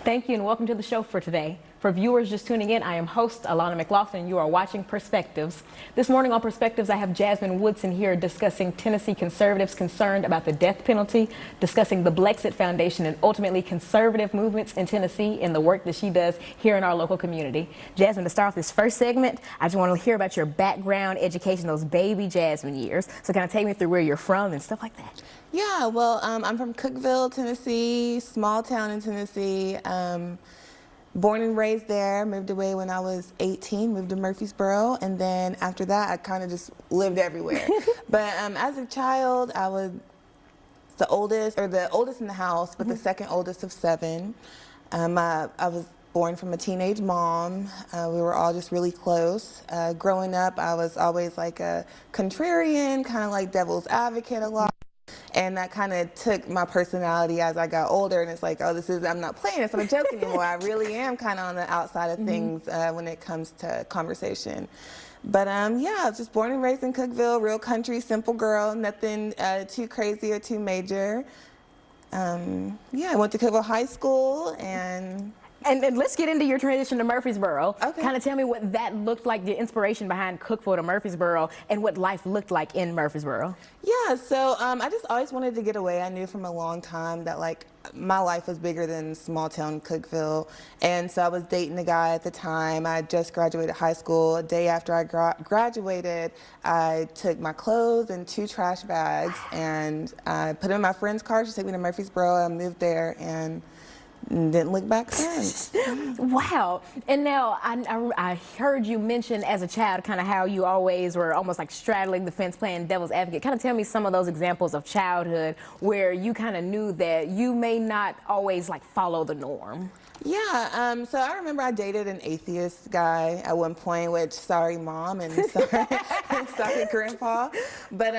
Thank you and welcome to the show for today. For viewers just tuning in, I am host Alana McLaughlin. You are watching Perspectives. This morning on Perspectives, I have Jasmine Woodson here discussing Tennessee conservatives concerned about the death penalty, discussing the Blexit Foundation and ultimately conservative movements in Tennessee and the work that she does here in our local community. Jasmine, to start off this first segment, I just want to hear about your background, education, those baby Jasmine years. So kind of take me through where you're from and stuff like that. Yeah, well, I'm from Cookeville, Tennessee, small town in Tennessee. Born and raised there, moved away when I was 18, moved to Murfreesboro, and then after that, I kind of just lived everywhere. But as a child, I was the oldest in the house, but the second oldest of 7. I was born from a teenage mom. We were all just really close. Growing up, I was always like a contrarian, kind of like devil's advocate a lot. And that kind of took my personality as I got older, and it's like, oh, I'm not playing this, I'm not joking anymore. I really am kind of on the outside of things when it comes to conversation. But yeah, I was just born and raised in Cookeville, real country, simple girl, nothing too crazy or too major. Yeah, I went to Cookeville High School and let's get into your transition to Murfreesboro. Okay. Kind of tell me what that looked like, the inspiration behind Cookeville to Murfreesboro, and what life looked like in Murfreesboro. Yeah, so I just always wanted to get away. I knew from a long time that like my life was bigger than small town Cookeville. And so I was dating a guy at the time. I just graduated high school. A day after I graduated, I took my clothes and 2 trash bags and I put them in my friend's car. She took me to Murfreesboro. I moved there and didn't look back since. Wow. And now I heard you mention as a child kind of how you always were almost like straddling the fence, playing devil's advocate. Kind of tell me some of those examples of childhood where you kind of knew that you may not always like follow the norm. Yeah, so I remember I dated an atheist guy at one point, which, sorry mom and sorry grandpa, but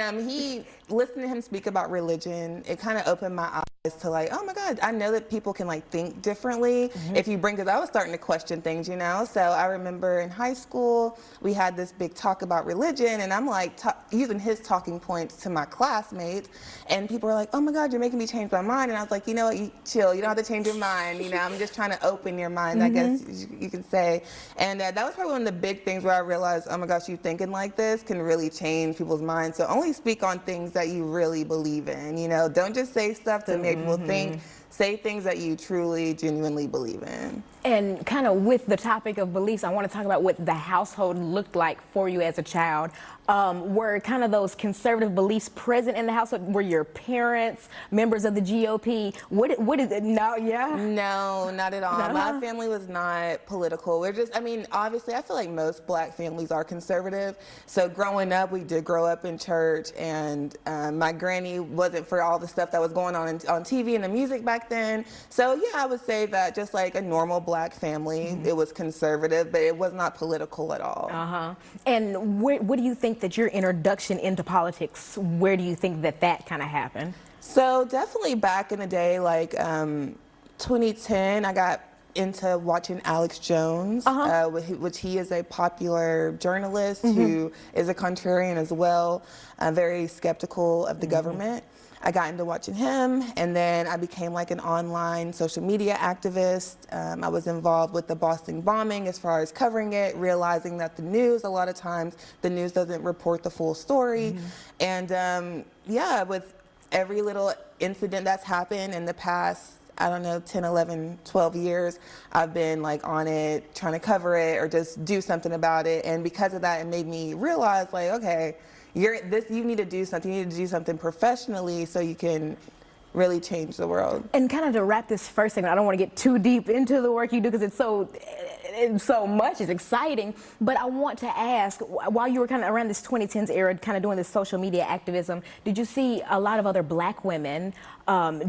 listening to him speak about religion, it kind of opened my eyes to like, oh my God, I know that people can like think differently if you bring, because I was starting to question things, you know. So I remember in high school, we had this big talk about religion, and I'm like using his talking points to my classmates, and people were like, oh my God, you're making me change my mind. And I was like, you know what, you chill, you don't have to change your mind, you know, I'm just trying to open your mind, I guess you can say. And that was probably one of the big things where I realized, oh my gosh, you thinking like this can really change people's minds. So only speak on things that you really believe in, you know. Don't just say stuff to make people think. Say things that you truly, genuinely believe in. And kind of with the topic of beliefs, I want to talk about what the household looked like for you as a child. Were kind of those conservative beliefs present in the household? Were your parents members of the GOP? What is it? No, yeah? No, not at all. No. My family was not political. We're just, I mean, obviously, I feel like most black families are conservative. So growing up, we did grow up in church, and my granny wasn't for all the stuff that was going on TV and the music back then. So yeah, I would say that just like a normal black family, it was conservative, but it was not political at all. And what do you think that your introduction into politics, where do you think that kind of happened? So definitely back in the day, like 2010, I got into watching Alex Jones, which he is a popular journalist who is a contrarian as well, very skeptical of the government. I got into watching him, and then I became like an online social media activist. I was involved with the Boston bombing as far as covering it, realizing that the news, a lot of times, the news doesn't report the full story. And yeah, with every little incident that's happened in the past, I don't know, 10, 11, 12 years, I've been like on it, trying to cover it or just do something about it. And because of that, it made me realize like, okay, you need to do something. You need to do something professionally so you can really change the world. And kind of to wrap this first segment, I don't want to get too deep into the work you do because it's so much, it's exciting. But I want to ask, while you were kind of around this 2010s era, kind of doing this social media activism, did you see a lot of other black women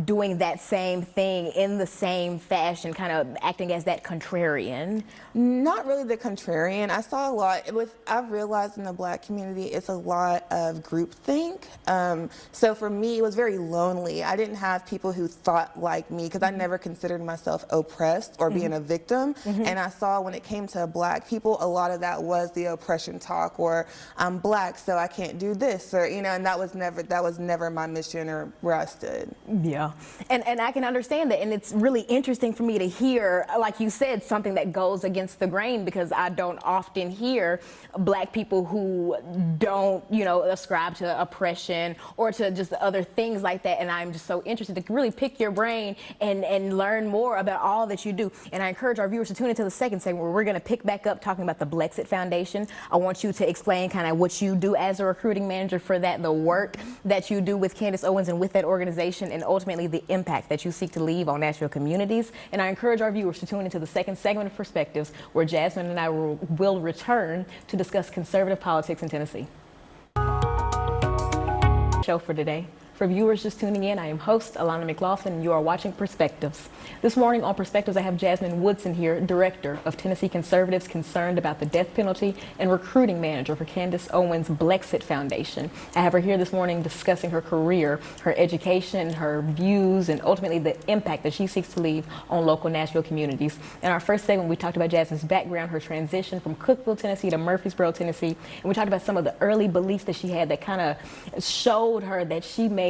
doing that same thing in the same fashion, kind of acting as that contrarian? Not really the contrarian. I saw a lot. I've realized in the black community, it's a lot of groupthink. So for me, it was very lonely. I didn't have people who thought like me because I never considered myself oppressed or being a victim. And I saw saw when it came to Black people, a lot of that was the oppression talk, or I'm Black, so I can't do this, or and that was never my mission or where I stood. Yeah, and I can understand that, and it's really interesting for me to hear, like you said, something that goes against the grain, because I don't often hear Black people who don't, ascribe to oppression or to just other things like that. And I'm just so interested to really pick your brain and learn more about all that you do. And I encourage our viewers to tune into the second segment, where we're going to pick back up talking about the Blexit Foundation. I want you to explain kind of what you do as a recruiting manager for that, the work that you do with Candace Owens and with that organization, and ultimately the impact that you seek to leave on Nashville communities. And I encourage our viewers to tune into the second segment of Perspectives, where Jasmine and I will return to discuss conservative politics in Tennessee. Show for today. For viewers just tuning in, I am host Alana McLaughlin, and you are watching Perspectives. This morning on Perspectives, I have Jasmine Woodson here, Director of Tennessee Conservatives Concerned About the Death Penalty and Recruiting Manager for Candace Owens' Blexit Foundation. I have her here this morning discussing her career, her education, her views, and ultimately the impact that she seeks to leave on local Nashville communities. In our first segment, we talked about Jasmine's background, her transition from Cookeville, Tennessee to Murfreesboro, Tennessee, and we talked about some of the early beliefs that she had that kind of showed her that she may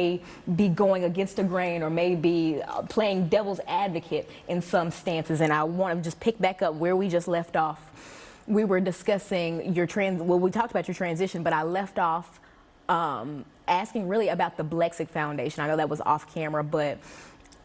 be going against the grain, or may be playing devil's advocate in some stances. And I want to just pick back up where we just left off. We were discussing we talked about your transition, but I left off asking really about the Blexit Foundation. I know that was off camera, but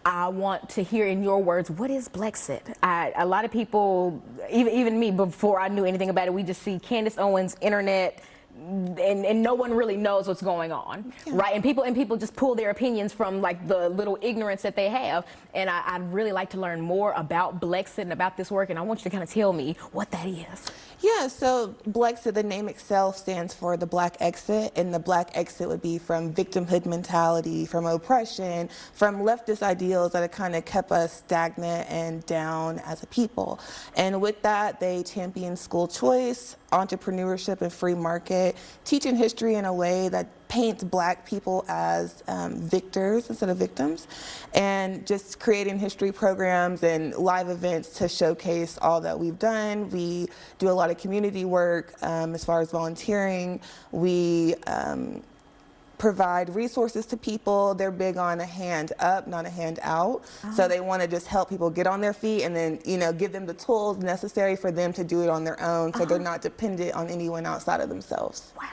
I want to hear in your words, what is Blexit? A lot of people, even me, before I knew anything about it, we just see Candace Owens, internet, and no one really knows what's going on, right? And people just pull their opinions from like the little ignorance that they have. And I'd really like to learn more about Blexit and about this work, and I want you to kind of tell me what that is. Yeah, so Blexit, the name itself stands for the Black exit, and the Black exit would be from victimhood mentality, from oppression, from leftist ideals that have kind of kept us stagnant and down as a people. And with that, they champion school choice, entrepreneurship, and free market, teaching history in a way that paints Black people as victors instead of victims, and just creating history programs and live events to showcase all that we've done. We do a lot of community work as far as volunteering. We provide resources to people. They're big on a hand up, not a hand out. So they want to just help people get on their feet, and then give them the tools necessary for them to do it on their own, so they're not dependent on anyone outside of themselves. Wow.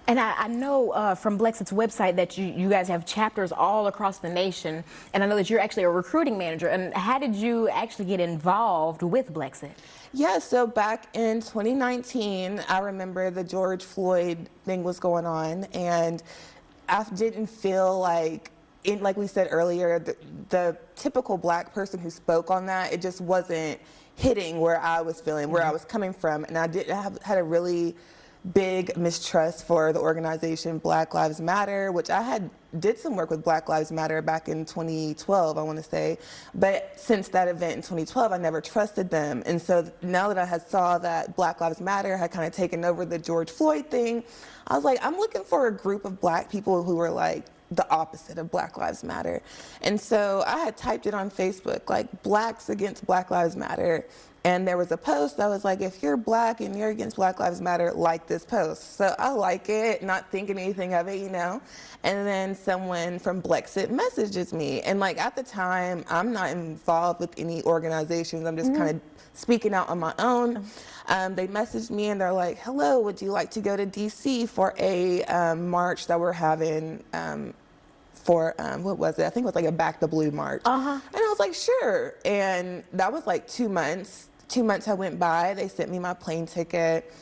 And I know from Blexit's website that you guys have chapters all across the nation, and I know that you're actually a recruiting manager. And how did you actually get involved with Blexit? Yeah, so back in 2019, I remember the George Floyd thing was going on, and I didn't feel like, like we said earlier, the typical Black person who spoke on that, it just wasn't hitting where I was feeling, where I was coming from. And I had a really big mistrust for the organization Black Lives Matter, which I did some work with Black Lives Matter back in 2012, I want to say. But since that event in 2012, I never trusted them. And so now that I had saw that Black Lives Matter had kind of taken over the George Floyd thing, I was like, I'm looking for a group of Black people who were like the opposite of Black Lives Matter. And so I had typed it on Facebook, like Blacks against Black Lives Matter. And there was a post that was like, if you're Black and you're against Black Lives Matter, like this post. So I like it, not thinking anything of it, And then someone from Blexit messages me. And like at the time, I'm not involved with any organizations. I'm just kind of speaking out on my own. They messaged me and they're like, hello, would you like to go to DC for a march that we're having for, what was it? I think it was like a Back the Blue march. And I was like, sure. And that was like 2 months. 2 months had went by. They sent me my plane ticket.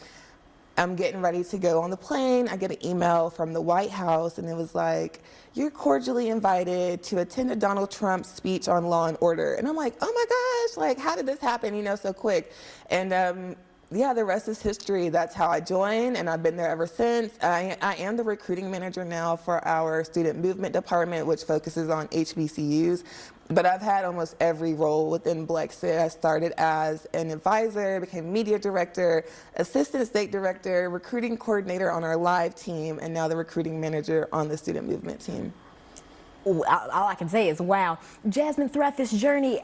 I'm getting ready to go on the plane. I get an email from the White House, and it was like, you're cordially invited to attend a Donald Trump speech on law and order. And I'm like, oh my gosh, like, how did this happen, so quick? And yeah, the rest is history. That's how I joined, and I've been there ever since. I am the recruiting manager now for our student movement department, which focuses on HBCUs. But I've had almost every role within Blexit. I started as an advisor, became media director, assistant state director, recruiting coordinator on our live team, and now the recruiting manager on the student movement team. All I can say is, wow. Jasmine, throughout this journey,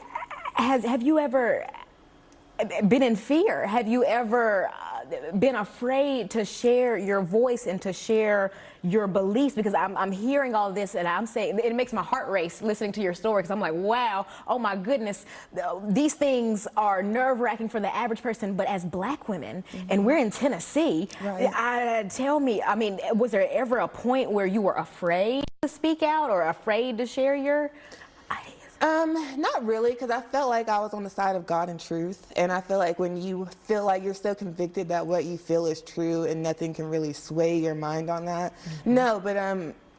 have you ever been in fear? Have you ever been afraid to share your voice and to share your beliefs? Because I'm hearing all this and I'm saying, it makes my heart race listening to your story, because I'm like, wow, oh my goodness, these things are nerve-wracking for the average person, but as Black women, and we're in Tennessee, tell me, I mean, was there ever a point where you were afraid to speak out or afraid to share your ideas? Not really, because I felt like I was on the side of God and truth, and I feel like when you feel like you're so convicted that what you feel is true and nothing can really sway your mind on that. No, but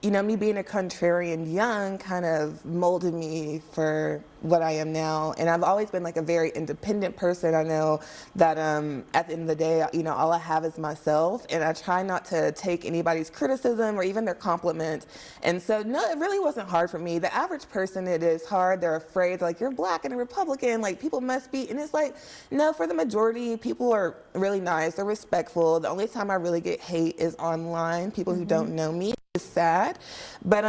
you know, me being a contrarian young kind of molded me for what I am now, and I've always been like a very independent person. I know that at the end of the day, you know, all I have is myself, and I try not to take anybody's criticism or even their compliment. And so, no, it really wasn't hard for me. The average person, it is hard. They're afraid, like, you're Black and a Republican, like, people must be, and it's like, no, for the majority, people are really nice, they're respectful. The only time I really get hate is online, people who don't know me. It's sad, but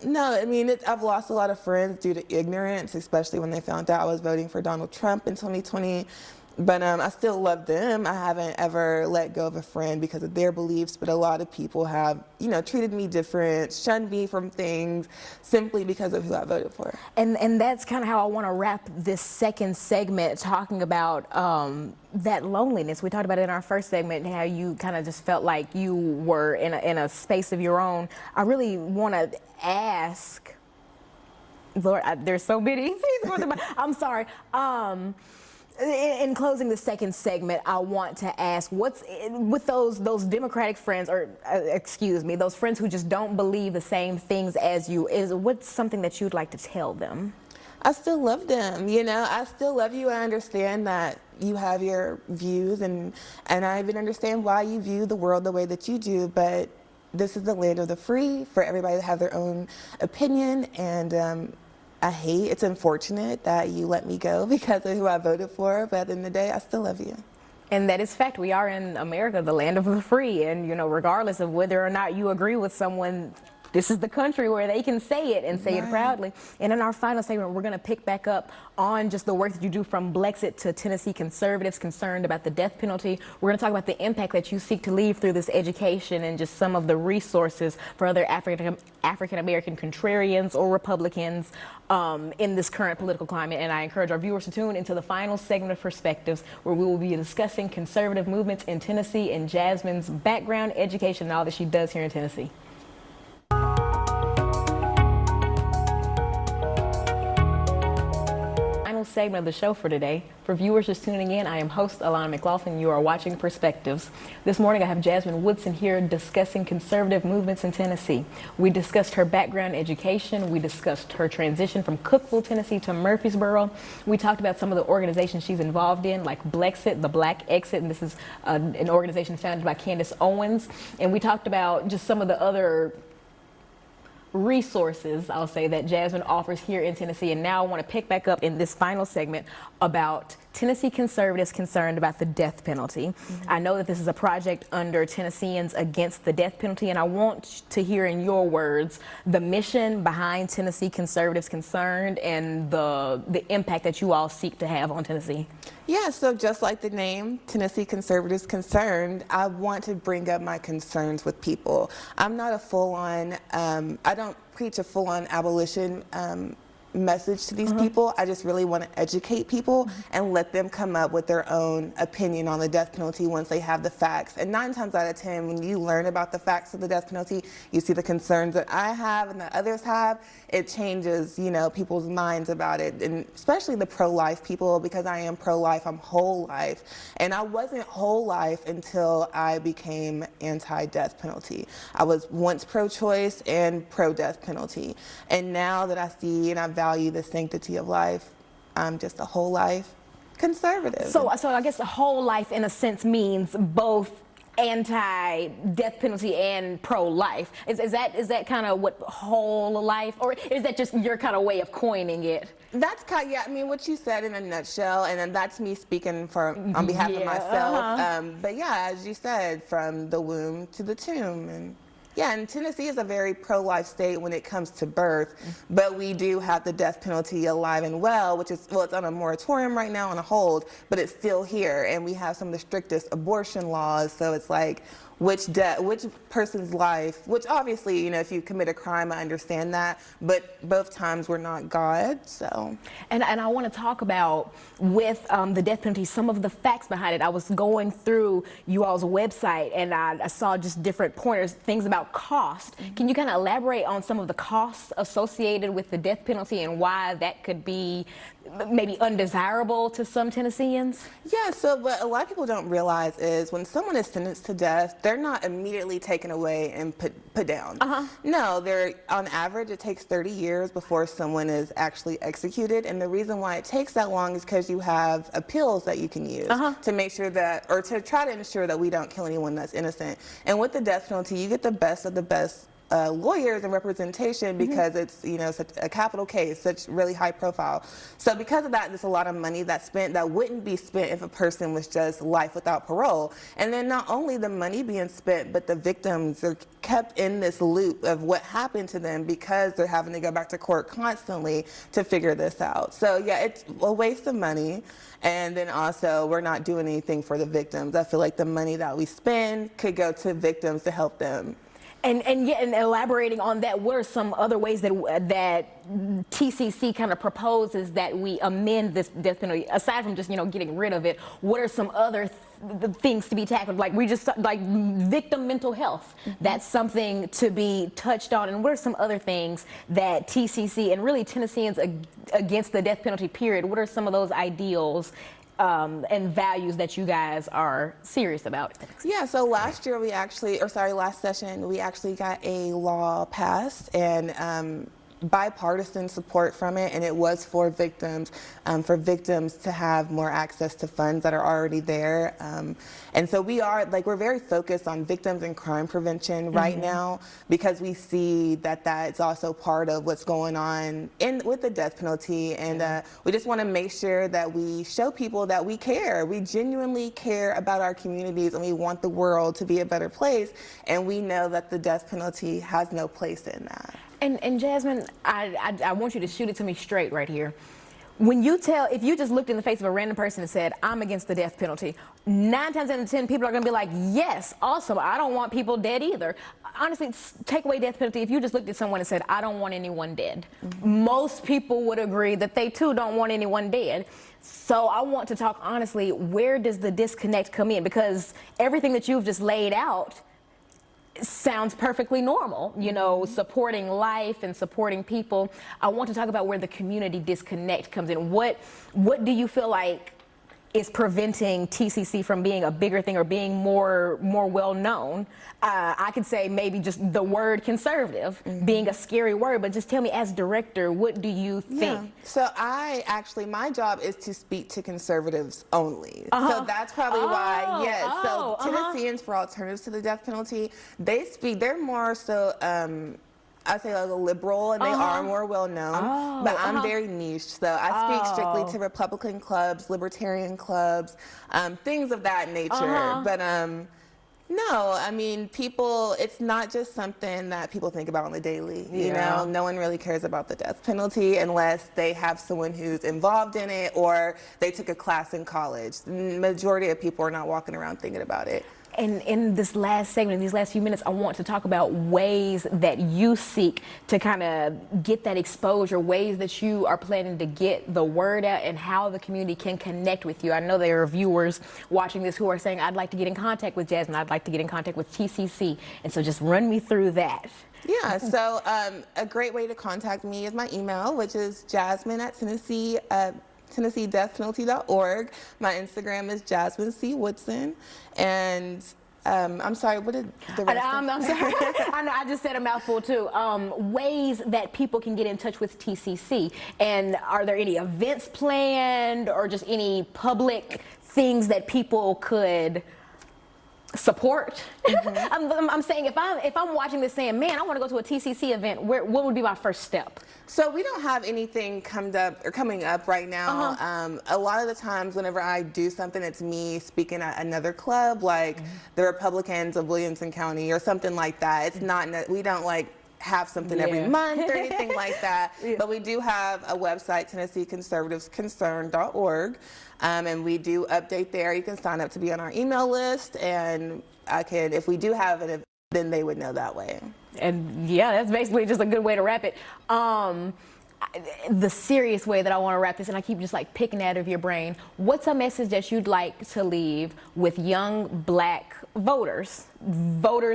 no, I mean, I've lost a lot of friends due to ignorance, especially when they found out I was voting for Donald Trump in 2020. But I still love them. I haven't ever let go of a friend because of their beliefs, but a lot of people have, you know, treated me different, shunned me from things simply because of who I voted for. And that's kind of how I want to wrap this second segment, talking about that loneliness. We talked about it in our first segment, how you kind of just felt like you were in a space of your own. I really want to ask, Lord, there's so many things going through I'm sorry. In closing the second segment, I want to ask, what's with those Democratic friends, or excuse me, those friends who just don't believe the same things as you, what's something that you'd like to tell them? I still love them, you know, I still love you. I understand that you have your views, and I even understand why you view the world the way that you do, but this is the land of the free for everybody to have their own opinion, and it's unfortunate that you let me go because of who I voted for, but at the end of the day, I still love you. And that is fact. We are in America, the land of the free, and, you know, regardless of whether or not you agree with someone, this is the country where they can say it and say it proudly. And in our final segment, we're going to pick back up on just the work that you do from Blexit to Tennessee conservatives concerned about the death penalty. We're going to talk about the impact that you seek to leave through this education and just some of the resources for other African-American contrarians or Republicans in this current political climate. And I encourage our viewers to tune into the final segment of Perspectives, where we will be discussing conservative movements in Tennessee and Jasmine's background, education, and all that she does here in Tennessee. Segment of the show for today. For viewers just tuning in, I am host Alana McLaughlin. You are watching Perspectives. This morning I have Jasmine Woodson here discussing conservative movements in Tennessee. We discussed her background, education. We discussed her transition from Cookeville, Tennessee to Murfreesboro. We talked about some of the organizations she's involved in, like Blexit, the Black Exit, and this is an organization founded by Candace Owens. And we talked about just some of the other resources, I'll say, that Jasmine offers here in Tennessee. And now I want to pick back up in this final segment about Tennessee conservatives concerned about the death penalty. I know that this is a project under Tennesseans Against the Death Penalty, and I want to hear in your words the mission behind Tennessee conservatives concerned and the impact that you all seek to have on Tennessee. Yeah, so just like the name, Tennessee Conservatives Concerned, I want to bring up my concerns with people. I'm not a full-on, I don't preach a full-on abolition message to these people. I just really want to educate people and let them come up with their own opinion on the death penalty once they have the facts. And 9 times out of 10, when you learn about the facts of the death penalty, you see the concerns that I have and that others have, it changes, you know, people's minds about it, and especially the pro-life people, because I am pro-life, I'm whole life. And I wasn't whole life until I became anti-death penalty. I was once pro-choice and pro-death penalty. And now that I see and I value the sanctity of life, I'm just a whole life conservative. So I guess the whole life in a sense means both anti-death penalty and pro-life. Is that kind of what whole life, or is that just your kind of way of coining it? That's kind of, yeah, I mean, what you said in a nutshell, and then that's me speaking on behalf of myself. But yeah, as you said, from the womb to the tomb. And Yeah, and Tennessee is a very pro-life state when it comes to birth, but we do have the death penalty alive and well, which is, well, it's on a moratorium right now, on a hold, but it's still here, and we have some of the strictest abortion laws, so it's like, which person's life, which obviously, you know, if you commit a crime, I understand that, but both times we're not God, so. And I want to talk about, with the death penalty, some of the facts behind it. I was going through you all's website, and I saw just different pointers, things about cost. Can you kind of elaborate on some of the costs associated with the death penalty and why that could be maybe undesirable to some Tennesseans? Yeah, so what a lot of people don't realize is when someone is sentenced to death, they're not immediately taken away and put down. No, they're, on average, it takes 30 years before someone is actually executed, and the reason why it takes that long is because you have appeals that you can use to make sure that, or to try to ensure that we don't kill anyone that's innocent. And with the death penalty, you get the best of the best lawyers and representation because it's, you know, such a capital case, such really high profile. So because of that, there's a lot of money that's spent that wouldn't be spent if a person was just life without parole. And then not only the money being spent, but the victims are kept in this loop of what happened to them because they're having to go back to court constantly to figure this out. So yeah, it's a waste of money. And then also, we're not doing anything for the victims. I feel like the money that we spend could go to victims to help them. And elaborating on that, what are some other ways that TCC kind of proposes that we amend this death penalty, aside from just, you know, getting rid of it? What are some other things to be tackled? Like like victim mental health. That's something to be touched on. And what are some other things that TCC and really Tennesseans against the death penalty period? What are some of those ideals and values that you guys are serious about? Yeah, so last year last session, we actually got a law passed and bipartisan support from it, and it was for victims to have more access to funds that are already there. And so we're very focused on victims and crime prevention right now because we see that that's also part of what's going on with the death penalty. And we just want to make sure that we show people that we care. We genuinely care about our communities and we want the world to be a better place. And we know that the death penalty has no place in that. And Jasmine, I want you to shoot it to me straight right here. If you just looked in the face of a random person and said, I'm against the death penalty, 9 times out of 10 people are going to be like, yes, awesome, I don't want people dead either. Honestly, take away death penalty. If you just looked at someone and said, I don't want anyone dead, most people would agree that they too don't want anyone dead. So I want to talk honestly, where does the disconnect come in? Because everything that you've just laid out sounds perfectly normal, you know, supporting life and supporting people. I want to talk about where the community disconnect comes in. What do you feel like is preventing TCC from being a bigger thing or being more well known? I could say maybe just the word conservative being a scary word, but just tell me, as director, what do you think? Yeah. So my job is to speak to conservatives only. So that's probably why, yes. So Tennesseans for Alternatives to the Death Penalty, they're more so, I say like a liberal, and they are more well known, but I'm very niche, so I speak strictly to Republican clubs, libertarian clubs, things of that nature. But no, I mean, it's not just something that people think about on the daily. You know, no one really cares about the death penalty unless they have someone who's involved in it or they took a class in college. The majority of people are not walking around thinking about it. And in this last segment, in these last few minutes, I want to talk about ways that you seek to kind of get that exposure, ways that you are planning to get the word out and how the community can connect with you. I know there are viewers watching this who are saying, I'd like to get in contact with Jasmine, I'd like to get in contact with TCC. And so just run me through that. Yeah, so a great way to contact me is my email, which is jasmine@TennesseeDeathPenalty.org. My Instagram is Jasmine C. Woodson. And I'm sorry, what did the rest I'm sorry. I know, I just said a mouthful too. Ways that people can get in touch with TCC. And are there any events planned or just any public things that people could support. I'm saying if I'm watching this saying, man, I want to go to a TCC event, what would be my first step? So we don't have anything coming up right now. A lot of the times whenever I do something, it's me speaking at another club, like the Republicans of Williamson County or something like that. It's not, we don't like have something every month or anything like that. But we do have a website, TennesseeConservativesConcerned.org, and we do update there. You can sign up to be on our email list, and if we do have it, then they would know that way. And yeah, that's basically just a good way to wrap it. The serious way that I want to wrap this, and I keep just like picking out of your brain, what's a message that you'd like to leave with young black voters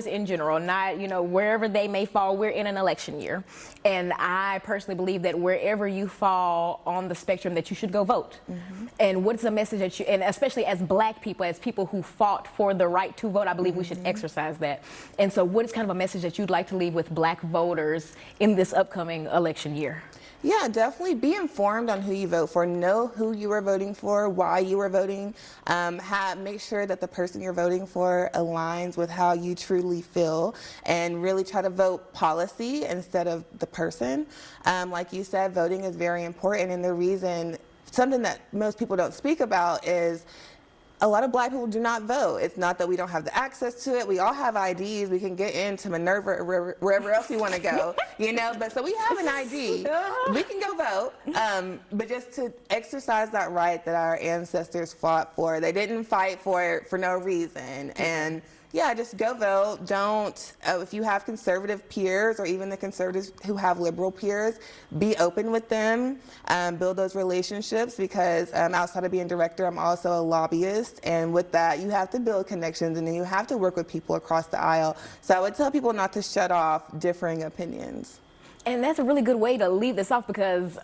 in general, not, wherever they may fall? We're in an election year, and I personally believe that wherever you fall on the spectrum, that you should go vote. And what's a message that and especially as black people, as people who fought for the right to vote, I believe we should exercise that. And so what is kind of a message that you'd like to leave with black voters in this upcoming election year? Yeah, definitely be informed on who you vote for. Know who you are voting for, why you are voting. Make sure that the person you're voting for aligns with how you truly feel, and really try to vote policy instead of the person. Like you said, voting is very important, and the reason, something that most people don't speak about is a lot of black people do not vote. It's not that we don't have the access to it. We all have IDs. We can get into Minerva or wherever else we want to go, but so we have an ID. We can go vote, but just to exercise that right that our ancestors fought for. They didn't fight for it for no reason. And yeah, just go vote. Don't, if you have conservative peers or even the conservatives who have liberal peers, be open with them, build those relationships, because outside of being director, I'm also a lobbyist. And with that, you have to build connections, and then you have to work with people across the aisle. So I would tell people not to shut off differing opinions. And that's a really good way to leave this off, because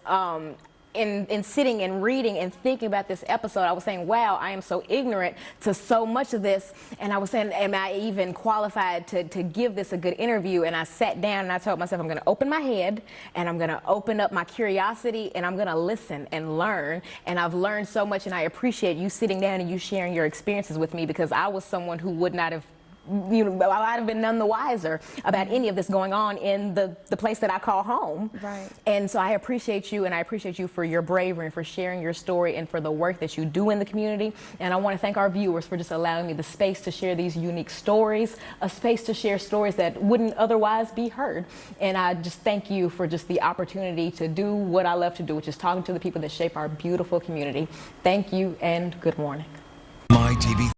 in sitting and reading and thinking about this episode, I was saying, wow, I am so ignorant to so much of this. And I was saying, am I even qualified to give this a good interview? And I sat down and I told myself, I'm going to open my head, and I'm going to open up my curiosity, and I'm going to listen and learn. And I've learned so much, and I appreciate you sitting down and you sharing your experiences with me, because I was someone who would not have, I'd have been none the wiser about any of this going on in the place that I call home. Right. And so I appreciate you, and I appreciate you for your bravery and for sharing your story and for the work that you do in the community. And I want to thank our viewers for just allowing me the space to share these unique stories, a space to share stories that wouldn't otherwise be heard. And I just thank you for just the opportunity to do what I love to do, which is talking to the people that shape our beautiful community. Thank you, and good morning. My TV